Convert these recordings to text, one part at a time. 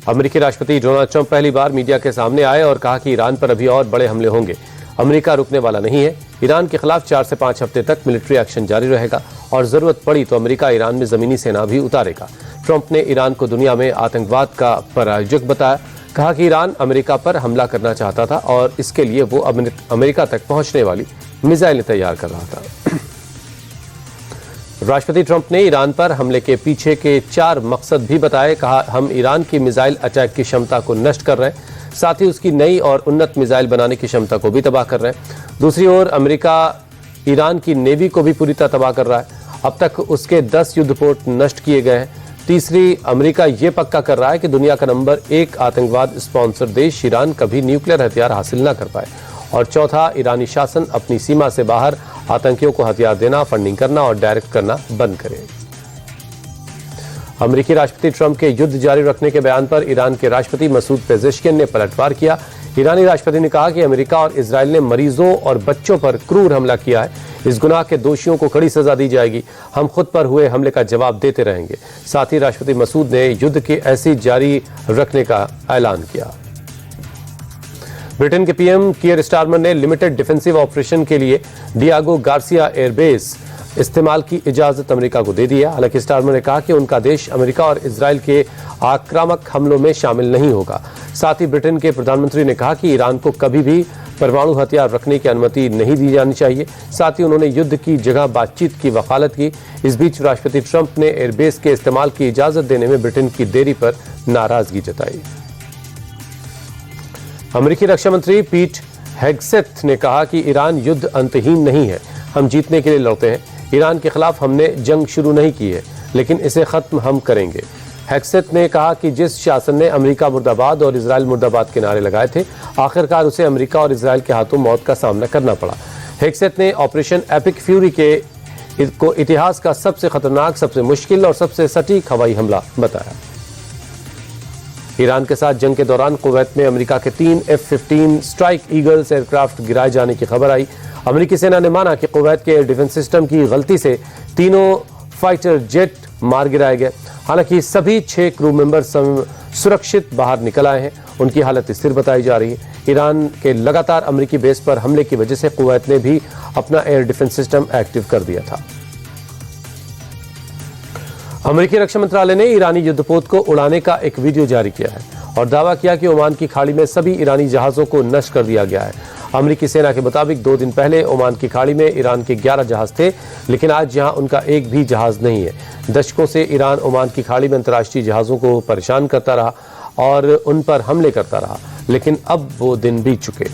अमेरिकी राष्ट्रपति Donald Trump पहली बार मीडिया के सामने आए और कहा कि ईरान पर अभी और बड़े हमले होंगे। अमेरिका रुकने वाला नहीं है। ईरान के खिलाफ 4 से 5 हफ्ते तक मिलिट्री एक्शन जारी रहेगा और जरूरत पड़ी तो अमेरिका ईरान में जमीनी सेना भी उतारेगा। ट्रंप ने ईरान को दुनिया में आतंकवाद का प्रायोजक बताया। कहा कि ईरान अमेरिका पर हमला करना चाहता था और इसके लिए वो अमेरिका तक पहुंचने वाली मिसाइलें तैयार कर रहा था। राष्ट्रपति ट्रंप ने ईरान पर हमले के पीछे के 4 मकसद भी बताए। कहा, हम ईरान की मिसाइल अटैक की क्षमता को नष्ट कर रहे हैं, साथ ही उसकी नई और उन्नत मिसाइल बनाने की क्षमता को भी तबाह कर रहे हैं। दूसरी ओर अमेरिका ईरान की नेवी को भी पूरी तरह तबाह कर रहा है। अब तक उसके 10 युद्धपोत नष्ट किए गए हैं। तीसरी, अमेरिका ये पक्का कर रहा है कि दुनिया का नंबर 1 आतंकवाद स्पॉन्सर देश ईरान कभी न्यूक्लियर हथियार हासिल न कर पाए। और चौथा, ईरानी शासन अपनी सीमा से बाहर आतंकियों को हथियार देना, फंडिंग करना और डायरेक्ट करना बंद करे। अमेरिकी राष्ट्रपति ट्रंप के युद्ध जारी रखने के बयान पर ईरान के राष्ट्रपति मसूद पेजेश्कियन ने पलटवार किया। ईरानी राष्ट्रपति ने कहा कि अमेरिका और इजराइल ने मरीजों और बच्चों पर क्रूर हमला किया है। इस गुनाह के दोषियों को कड़ी सजा दी जाएगी। हम खुद पर हुए हमले का जवाब देते रहेंगे। साथ ही राष्ट्रपति मसूद ने युद्ध के ऐसे जारी रखने का ऐलान किया। ब्रिटेन के पीएम कीयर स्टारमर ने लिमिटेड डिफेंसिव ऑपरेशन के लिए डियागो गार्सिया एयरबेस इस्तेमाल की इजाजत अमेरिका को दे दी है। हालांकि स्टारमर ने कहा कि उनका देश अमेरिका और इजराइल के आक्रामक हमलों में शामिल नहीं होगा। साथ ही ब्रिटेन के प्रधानमंत्री ने कहा कि ईरान को कभी भी परमाणु हथियार रखने की अनुमति नहीं दी जानी चाहिए। साथ ही उन्होंने युद्ध की जगह बातचीत की वकालत की। इस बीच राष्ट्रपति ट्रंप ने एयरबेस के इस्तेमाल की इजाजत देने में ब्रिटेन की देरी पर नाराजगी जताई। अमेरिकी रक्षा मंत्री पीट हेगसेथ ने कहा कि ईरान युद्ध अंतहीन नहीं है। हम जीतने के लिए लड़ते हैं। ईरान के खिलाफ हमने जंग शुरू नहीं की है, लेकिन इसे खत्म हम करेंगे। हेगसेथ ने कहा कि जिस शासन ने अमेरिका मुर्दाबाद और इजराइल मुर्दाबाद के नारे लगाए थे, आखिरकार उसे अमेरिका और इजराइल के हाथों मौत का सामना करना पड़ा। हेगसेथ ने ऑपरेशन एपिक फ्यूरी को इतिहास का सबसे खतरनाक, सबसे मुश्किल और सबसे सटीक हवाई हमला बताया। ईरान के साथ जंग के दौरान कुवैत में अमेरिका के 3 F-15 स्ट्राइक ईगल्स एयरक्राफ्ट गिराए जाने की खबर आई। अमेरिकी सेना ने माना कि कुवैत के एयर डिफेंस सिस्टम की गलती से तीनों फाइटर जेट मार गिराए गए। हालांकि सभी 6 क्रू मेंबर सुरक्षित बाहर निकल आए हैं। उनकी हालत स्थिर बताई जा रही है। ईरान के लगातार अमेरिकी बेस पर हमले की वजह से कुवैत ने भी अपना एयर डिफेंस सिस्टम एक्टिव कर दिया था। अमेरिकी रक्षा मंत्रालय ने ईरानी युद्धपोत को उड़ाने का एक वीडियो जारी किया है और दावा किया कि ओमान की खाड़ी में सभी ईरानी जहाजों को नष्ट कर दिया गया है। अमेरिकी सेना के मुताबिक 2 दिन पहले ओमान की खाड़ी में ईरान के 11 जहाज थे, लेकिन आज यहां उनका एक भी जहाज नहीं है। दशकों से ईरान ओमान की खाड़ी में अंतर्राष्ट्रीय जहाजों को परेशान करता रहा और उन पर हमले करता रहा, लेकिन अब वो दिन बीत चुके।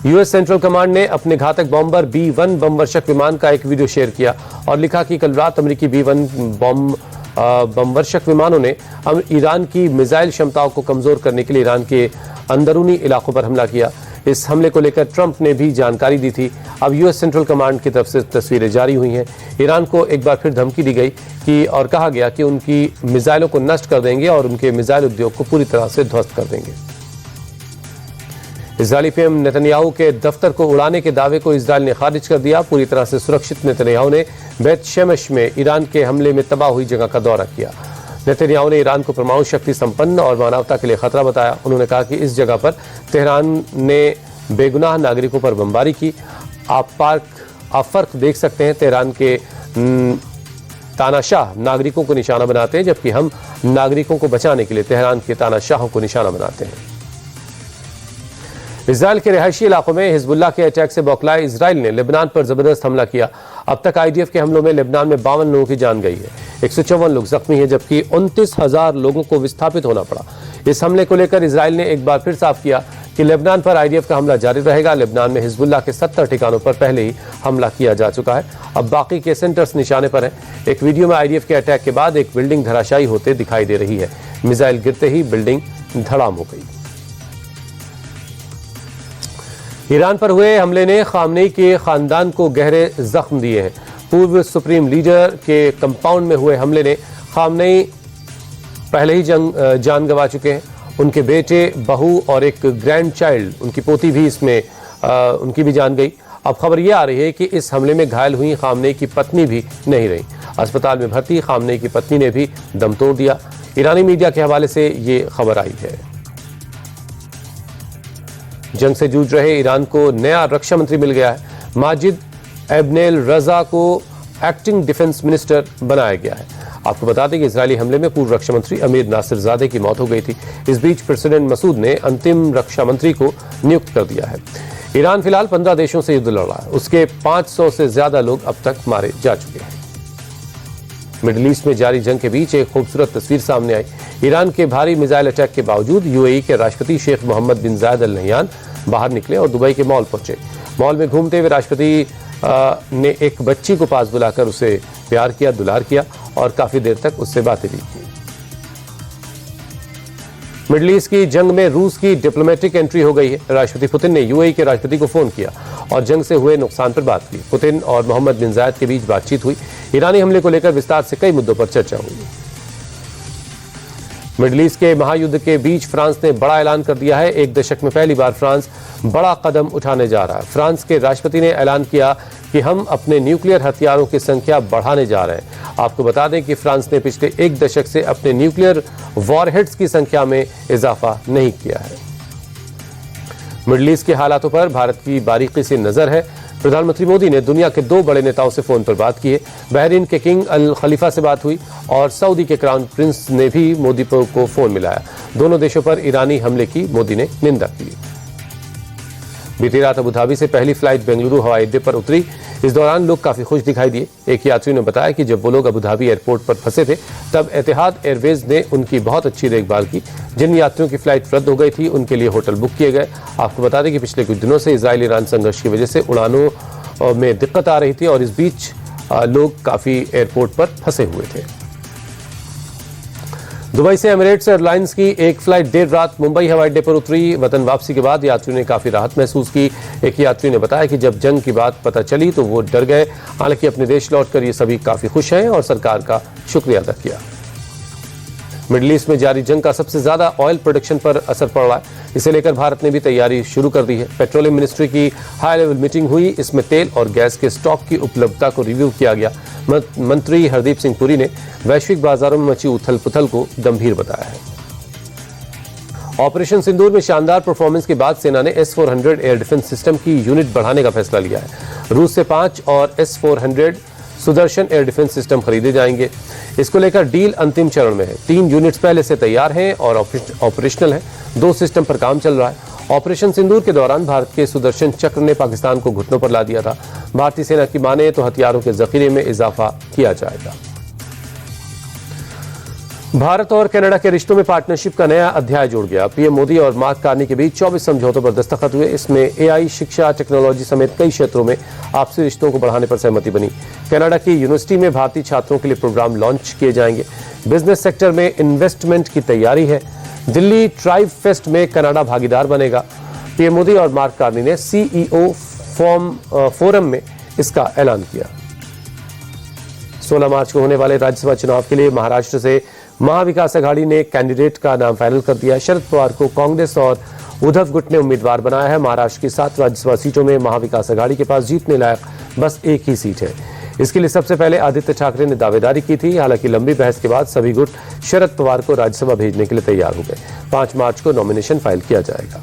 यूएस सेंट्रल कमांड ने अपने घातक बॉम्बर B-1 बमवर्षक विमान का एक वीडियो शेयर किया और लिखा कि कल रात अमेरिकी B-1 बमवर्षक विमानों ने ईरान की मिसाइल क्षमताओं को कमजोर करने के लिए ईरान के अंदरूनी इलाकों पर हमला किया। इस हमले को लेकर ट्रंप ने भी जानकारी दी थी। अब यूएस सेंट्रल कमांड की तरफ से तस्वीरें जारी हुई हैं। ईरान को एक बार फिर धमकी दी गई कि और कहा गया कि उनकी मिसाइलों को नष्ट कर देंगे और उनके मिसाइल उद्योग को पूरी तरह से ध्वस्त कर देंगे। इजरायली पीएम नेतन्याहू के दफ्तर को उड़ाने के दावे को इजरायल ने खारिज कर दिया। पूरी तरह से सुरक्षित नेतन्याहू ने बैत शेमेश में ईरान के हमले में तबाह हुई जगह का दौरा किया। नेतन्याहू ने ईरान को परमाणु शक्ति संपन्न और मानवता के लिए खतरा बताया। उन्होंने कहा कि इस जगह पर तेहरान ने बेगुनाह नागरिकों पर बमबारी की। आप फर्क देख सकते हैं, तेहरान के तानाशाह नागरिकों को निशाना बनाते हैं, जबकि हम नागरिकों को बचाने के लिए तेहरान के तानाशाहों को निशाना बनाते हैं। इजराइल के रिहायशी इलाकों में हिजबुल्लाह के अटैक से बौखलाए इजराइल ने लेबनान पर जबरदस्त हमला किया। अब तक आईडीएफ के हमलों में लेबनान में 52 लोगों की जान गई है, 154 लोग जख्मी हैं, जबकि 29,000 लोगों को विस्थापित होना पड़ा। इस हमले को लेकर इजराइल ने एक बार फिर साफ किया कि लेबनान पर आईडीएफ का हमला जारी रहेगा। लेबनान में हिजबुल्लाह के 70 ठिकानों पर पहले ही हमला किया जा चुका है। अब बाकी के सेंटर्स निशाने पर हैं। एक वीडियो में आईडीएफ के अटैक के बाद एक बिल्डिंग धराशायी होते दिखाई दे रही है। मिसाइल गिरते ही बिल्डिंग धड़ाम हो गई। ईरान पर हुए हमले ने खामनेई के खानदान को गहरे जख्म दिए हैं। पूर्व सुप्रीम लीडर के कंपाउंड में हुए हमले ने खामनेई पहले ही जान गंवा चुके हैं। उनके बेटे, बहू और एक ग्रैंड चाइल्ड, उनकी पोती भी इसमें उनकी भी जान गई। अब खबर यह आ रही है कि इस हमले में घायल हुई खामनेई की पत्नी भी नहीं रही। अस्पताल में भर्ती खामनेई की पत्नी ने भी दम तोड़ दिया। ईरानी मीडिया के हवाले से ये खबर आई है। जंग से जूझ रहे ईरान को नया रक्षा मंत्री मिल गया है। माजिद एब्नेल रजा को एक्टिंग डिफेंस मिनिस्टर बनाया गया है। आपको बता दें कि इजरायली हमले में पूर्व रक्षा मंत्री अमीर नासिरजादे की मौत हो गई थी। इस बीच प्रेसिडेंट मसूद ने अंतिम रक्षा मंत्री को नियुक्त कर दिया है। ईरान फिलहाल 15 देशों से युद्ध लड़ रहा है। उसके 500 से ज्यादा लोग अब तक मारे जा चुके हैं। मिडिल ईस्ट में जारी जंग के बीच एक खूबसूरत तस्वीर सामने आई। ईरान के भारी मिसाइल अटैक के बावजूद यूएई के राष्ट्रपति शेख मोहम्मद बिन जायद अल नहयान बाहर निकले और दुबई के मॉल पहुंचे। मॉल में घूमते हुए राष्ट्रपति ने एक बच्ची को पास बुलाकर उसे प्यार किया, दुलार किया और काफी देर तक उससे बातें भी की। मिडिल ईस्ट की जंग में रूस की डिप्लोमेटिक एंट्री हो गई है। राष्ट्रपति पुतिन ने यूएई के राष्ट्रपति को फोन किया और जंग से हुए नुकसान पर बात की। पुतिन और मोहम्मद बिन जायद के बीच बातचीत हुई। ईरानी हमले को लेकर विस्तार से कई मुद्दों पर चर्चा हुई। मिडिल ईस्ट के महायुद्ध के बीच फ्रांस ने बड़ा ऐलान कर दिया है। एक दशक में पहली बार फ्रांस बड़ा कदम उठाने जा रहा है। फ्रांस के राष्ट्रपति ने ऐलान किया कि हम अपने न्यूक्लियर हथियारों की संख्या बढ़ाने जा रहे हैं। आपको बता दें कि फ्रांस ने पिछले एक दशक से अपने न्यूक्लियर वॉरहेड्स की संख्या में इजाफा नहीं किया है। मिडिल ईस्ट के हालातों पर भारत की बारीकी से नजर है। प्रधानमंत्री मोदी ने दुनिया के 2 बड़े नेताओं से फोन पर बात की है। बहरीन के किंग अल खलीफा से बात हुई और सऊदी के क्राउन प्रिंस ने भी मोदी को फोन मिलाया। दोनों देशों पर ईरानी हमले की मोदी ने निंदा की। बीती रात अबू धाबी से पहली फ्लाइट बेंगलुरु हवाई अड्डे पर उतरी। इस दौरान लोग काफी खुश दिखाई दिए। एक यात्री ने बताया कि जब वो लोग अबू धाबी एयरपोर्ट पर फंसे थे तब एतिहाद एयरवेज ने उनकी बहुत अच्छी देखभाल की। जिन यात्रियों की फ्लाइट रद्द हो गई थी उनके लिए होटल बुक किए गए। आपको बता दें कि पिछले कुछ दिनों से इजराइल ईरान संघर्ष की वजह से उड़ानों में दिक्कत आ रही थी और इस बीच लोग काफी एयरपोर्ट पर फंसे हुए थे। दुबई से एमिरेट्स एयरलाइंस की एक फ्लाइट देर रात मुंबई हवाई अड्डे पर उतरी। वतन वापसी के बाद यात्रियों ने काफी राहत महसूस की। एक यात्री ने बताया कि जब जंग की बात पता चली तो वो डर गए। हालांकि अपने देश लौटकर ये सभी काफी खुश हैं और सरकार का शुक्रिया अदा किया। मिडिल ईस्ट में जारी जंग का सबसे ज्यादा ऑयल प्रोडक्शन पर असर पड़ रहा है। इसे लेकर भारत ने भी तैयारी शुरू कर दी है। पेट्रोलियम मिनिस्ट्री की हाई लेवल मीटिंग हुई। इसमें तेल और गैस के स्टॉक की उपलब्धता को रिव्यू किया गया। मंत्री हरदीप सिंह पुरी ने वैश्विक बाजारों में मची उथल पुथल को गंभीर बताया है। ऑपरेशन सिंदूर में शानदार परफॉर्मेंस के बाद सेना ने S-400 एयर डिफेंस सिस्टम की यूनिट बढ़ाने का फैसला लिया है। रूस से 5 और S-400 Sudarshan air defence system खरीदे जाएंगे। इसको लेकर डील अंतिम चरण में है। 3 यूनिट्स पहले से तैयार हैं और ऑपरेशनल हैं। 2 सिस्टम पर काम चल रहा है। ऑपरेशन सिंदूर के दौरान भारत के सुदर्शन चक्र ने पाकिस्तान को घुटनों पर ला दिया था। भारतीय सेना की माने तो हथियारों के जखीरे में इजाफा किया जाएगा। भारत और कनाडा के रिश्तों में पार्टनरशिप का नया अध्याय जुड़ गया। पीएम मोदी और मार्क कार्नी के बीच 24 समझौतों पर दस्तखत हुए। इसमें AI, शिक्षा, टेक्नोलॉजी समेत कई क्षेत्रों में आपसी रिश्तों को बढ़ाने पर सहमति बनी। कनाडा की यूनिवर्सिटी में भारतीय छात्रों के लिए प्रोग्राम लॉन्च किए जाएंगे। बिजनेस सेक्टर में इन्वेस्टमेंट की तैयारी है। दिल्ली ट्राइब फेस्ट में कनाडा भागीदार बनेगा। पीएम मोदी और मार्क कार्नी ने CEO फोरम में इसका ऐलान किया। 16 मार्च को होने वाले राज्यसभा चुनाव के लिए महाराष्ट्र से महाविकास अघाड़ी ने कैंडिडेट का नाम फाइनल कर दिया। शरद पवार को कांग्रेस और उद्धव गुट ने उम्मीदवार बनाया है। महाराष्ट्र की 7 राज्यसभा सीटों में महाविकास अघाड़ी के पास जीतने लायक बस एक ही सीट है। इसके लिए सबसे पहले आदित्य ठाकरे ने दावेदारी की थी। हालांकि लंबी बहस के बाद सभी गुट शरद पवार को राज्यसभा भेजने के लिए तैयार हो गए। 5 मार्च को नॉमिनेशन फाइल किया जाएगा।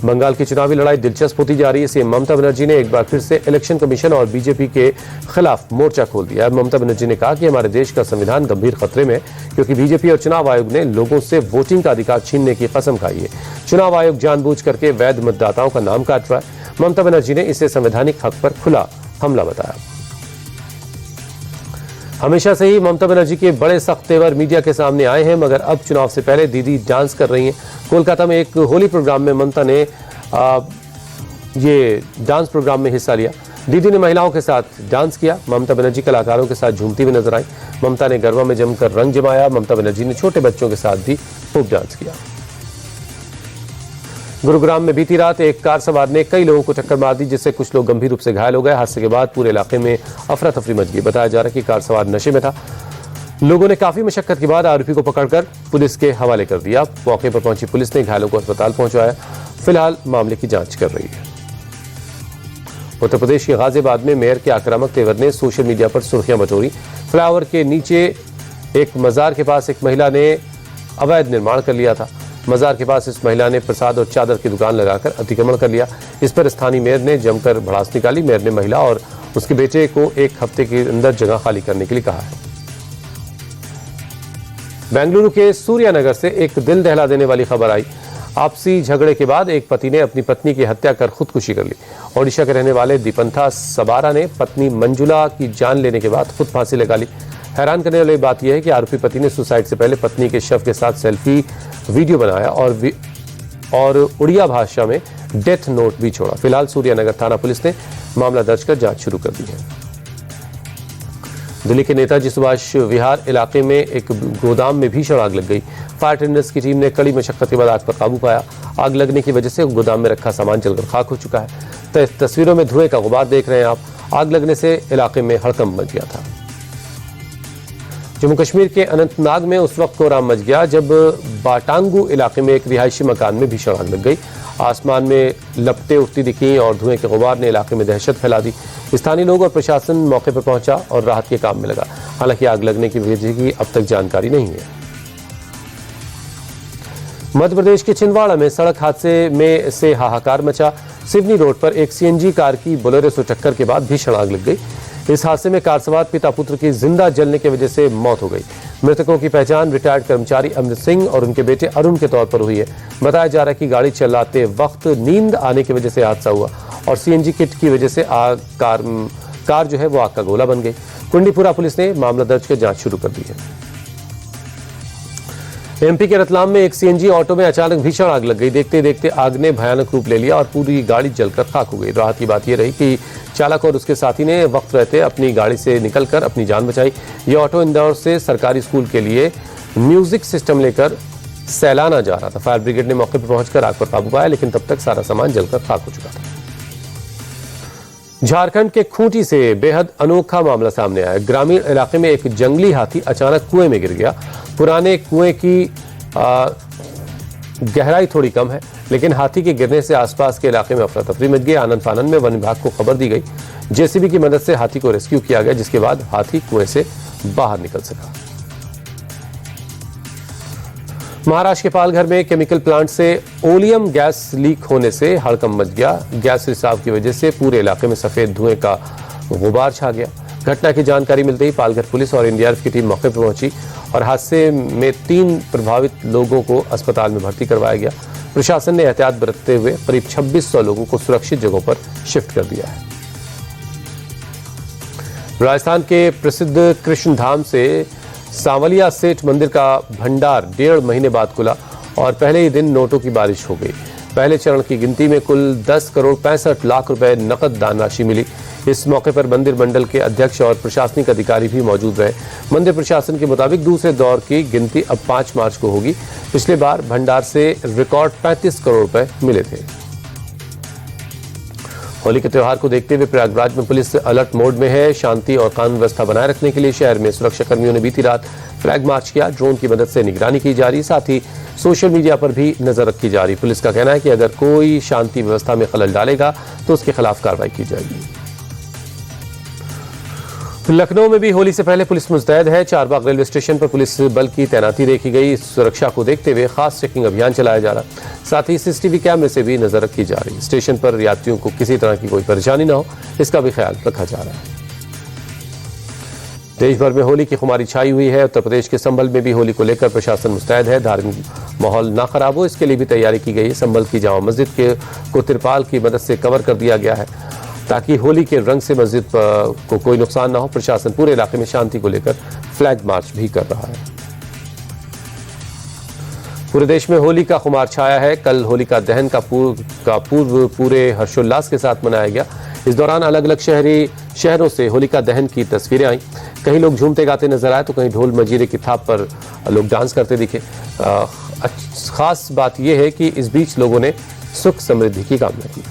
बंगाल की चुनावी लड़ाई दिलचस्प होती जा रही है। सीएम ममता बनर्जी ने एक बार फिर से इलेक्शन कमीशन और बीजेपी के खिलाफ मोर्चा खोल दिया है। ममता बनर्जी ने कहा कि हमारे देश का संविधान गंभीर खतरे में है क्योंकि बीजेपी और चुनाव आयोग ने लोगों से वोटिंग का अधिकार छीनने की कसम खाई है। चुनाव आयोग जानबूझ करके वैध मतदाताओं का नाम काट रहा है। ममता बनर्जी ने इसे संवैधानिक हक पर खुला हमला बताया। हमेशा से ही ममता बनर्जी के बड़े सख्त तेवर मीडिया के सामने आए हैं, मगर अब चुनाव से पहले दीदी डांस कर रही हैं। कोलकाता में एक होली प्रोग्राम में ममता ने ये डांस प्रोग्राम में हिस्सा लिया। दीदी ने महिलाओं के साथ डांस किया। ममता बनर्जी कलाकारों के साथ झूमती हुई नजर आई। ममता ने गरबा में जमकर रंग जमाया। ममता बनर्जी ने छोटे बच्चों के साथ भी खूब डांस किया। गुरुग्राम में बीती रात एक कार सवार ने कई लोगों को टक्कर मार दी, जिससे कुछ लोग गंभीर रूप से घायल हो गए। हादसे के बाद पूरे इलाके में अफरा तफरी मच गई। बताया जा रहा है कि कार सवार नशे में था। लोगों ने काफी मशक्कत के बाद आरोपी को पकड़कर पुलिस के हवाले कर दिया। मौके पर पहुंची पुलिस ने घायलों को अस्पताल पहुंचाया। फिलहाल मामले की जांच कर रही है। उत्तर प्रदेश के गाजियाबाद में मेयर के आक्रामक तेवर ने सोशल मीडिया पर सुर्खियां बटोरी। फ्लाईओवर के नीचे एक मजार के पास एक महिला ने अवैध निर्माण कर लिया था। मजार के पास इस महिला ने प्रसाद और चादर की दुकान लगाकर अतिक्रमण कर लिया। इस पर स्थानीय मेयर ने जमकर भड़ास निकाली। मेयर ने महिला और उसके बेटे को 1 हफ्ते के अंदर जगह खाली करने के लिए कहा है। बेंगलुरु के सूर्यानगर से एक दिल दहला देने वाली खबर आई। आपसी झगड़े के बाद एक पति ने अपनी पत्नी की हत्या कर खुदकुशी कर ली। ओडिशा के रहने वाले दीपंथा सबारा ने पत्नी मंजुला की जान लेने के बाद खुद फांसी लगा ली। हैरान करने वाली बात यह है कि आरोपी पति ने सुसाइड से पहले पत्नी के शव के साथ सेल्फी वीडियो बनाया और उड़िया भाषा में डेथ नोट भी छोड़ा। फिलहाल सूर्यानगर थाना पुलिस ने मामला दर्ज कर जांच शुरू कर दी है। दिल्ली के नेताजी सुभाष विहार इलाके में एक गोदाम में भीषण आग लग गई। फायर टेंडर्स की टीम ने कड़ी मशक्कत के बाद आग पर काबू पाया। आग लगने की वजह से गोदाम में रखा सामान जलकर खाक हो चुका है। तो तस्वीरों में धुएं का गुबार देख रहे हैं आप। आग लगने से इलाके में हड़कंप मच गया था। जम्मू कश्मीर के अनंतनाग में उस वक्त कोहराम मच गया जब बाटांगू इलाके में एक रिहायशी मकान में भीषण आग लग गई। आसमान में लपटें उठती दिखीं और धुएं के गुबार ने इलाके में दहशत फैला दी। स्थानीय लोग और प्रशासन मौके पर पहुंचा और राहत के काम में लगा। हालांकि आग लगने की वजह की अब तक जानकारी नहीं है। मध्य प्रदेश के छिंदवाड़ा में सड़क हादसे में से हाहाकार मचा। सिवनी रोड पर एक सीएनजी कार की बोलेरो से टक्कर के बाद भीषण आग लग गई। इस हादसे में कार सवार पिता पुत्र की जिंदा जलने की वजह से मौत हो गई। मृतकों की पहचान रिटायर्ड कर्मचारी अमृत सिंह और उनके बेटे अरुण के तौर पर हुई है। बताया जा रहा है कि गाड़ी चलाते वक्त नींद आने की वजह से हादसा हुआ और सीएनजी किट की वजह से कार जो है वो आग का गोला बन गई। कुंडीपुरा पुलिस ने मामला दर्ज कर जांच शुरू कर दी है। एमपी के रतलाम में एक सीएनजी ऑटो में अचानक भीषण आग लग गई। देखते देखते आग ने भयानक रूप ले लिया और पूरी गाड़ी जलकर खाक हो गई। राहत की बात यह रही कि चालक और उसके साथी ने वक्त रहते अपनी गाड़ी से निकलकर अपनी जान बचाई। यह ऑटो इंदौर से सरकारी स्कूल के लिए म्यूजिक सिस्टम लेकर सैलाना जा रहा था। फायर ब्रिगेड ने मौके पर पहुंचकर आग पर काबू पाया, लेकिन तब तक सारा सामान जलकर खाक हो चुका था। झारखंड के खूंटी से बेहद अनोखा मामला सामने आया। ग्रामीण इलाके में एक जंगली हाथी अचानक कुएं में गिर गया। पुराने कुएं की गहराई थोड़ी कम है, लेकिन हाथी के गिरने से आसपास के इलाके में अफरा तफरी मच गई। आनंद फानन में वन विभाग को खबर दी गई। जेसीबी की मदद से हाथी को रेस्क्यू किया गया, जिसके बाद हाथी कुएं से बाहर निकल सका। महाराष्ट्र के पालघर में केमिकल प्लांट से ओलियम गैस लीक होने से हड़कंप मच गया। गैस रिसाव की वजह से पूरे इलाके में सफेद धुएं का गुबार छा गया। घटना की जानकारी मिलते ही पालघर पुलिस और एनडीआरएफ की टीम मौके पर पहुंची और हादसे में 3 प्रभावित लोगों को अस्पताल में भर्ती करवाया गया। प्रशासन ने एहतियात बरतते हुए करीब 2600 लोगों को सुरक्षित जगहों पर शिफ्ट कर दिया है। राजस्थान के प्रसिद्ध कृष्ण धाम से सांवलिया सेठ मंदिर का भंडार 1.5 महीने बाद खुला और पहले ही दिन नोटों की बारिश हो गई। पहले चरण की गिनती में कुल 10 करोड़ 65 लाख रुपए नकद दान राशि मिली। इस मौके पर मंदिर मंडल के अध्यक्ष और प्रशासनिक अधिकारी भी मौजूद रहे। मंदिर प्रशासन के मुताबिक दूसरे दौर की गिनती अब 5 मार्च को होगी। पिछले बार भंडार से रिकॉर्ड 35 करोड़ रुपए मिले थे। होली के त्योहार को देखते हुए प्रयागराज में पुलिस अलर्ट मोड में है। शांति और कानून व्यवस्था बनाए रखने के लिए शहर में सुरक्षा कर्मियों ने बीती रात फ्लैग मार्च किया। ड्रोन की मदद से निगरानी की जा रही, साथ ही सोशल मीडिया पर भी नजर रखी जा रही। पुलिस का कहना है कि अगर कोई शांति व्यवस्था में खलल डालेगा तो उसके खिलाफ कार्रवाई की जाएगी। लखनऊ में भी होली से पहले पुलिस मुस्तैद है। चारबाग रेलवे स्टेशन पर पुलिस बल की तैनाती देखी गई। सुरक्षा को देखते हुए खास चेकिंग अभियान चलाया जा रहा, साथ ही सीसीटीवी कैमरे से भी नजर रखी जा रही। स्टेशन पर यात्रियों को किसी तरह की कोई परेशानी न हो, इसका भी ख्याल रखा जा रहा है। देश भर में होली की खुमारी छाई हुई है। उत्तर प्रदेश के संभल में भी होली को लेकर प्रशासन मुस्तैद है। धार्मिक माहौल ना खराब हो, इसके लिए भी तैयारी की गई है। संभल की जामा मस्जिद को तिरपाल की मदद से कवर कर दिया गया है ताकि होली के रंग से मस्जिद को कोई नुकसान ना हो। प्रशासन पूरे इलाके में शांति को लेकर फ्लैग मार्च भी कर रहा है। पूरे देश में होली का खुमार छाया है। कल होलिका दहन का पूर्व पूरे हर्षोल्लास के साथ मनाया गया। इस दौरान अलग अलग शहरों से होलिका दहन की तस्वीरें आई। कहीं लोग झूमते गाते नजर आए तो कहीं ढोल मजीरे की थाप पर लोग डांस करते दिखे। खास बात यह है कि इस बीच लोगों ने सुख समृद्धि की कामना की।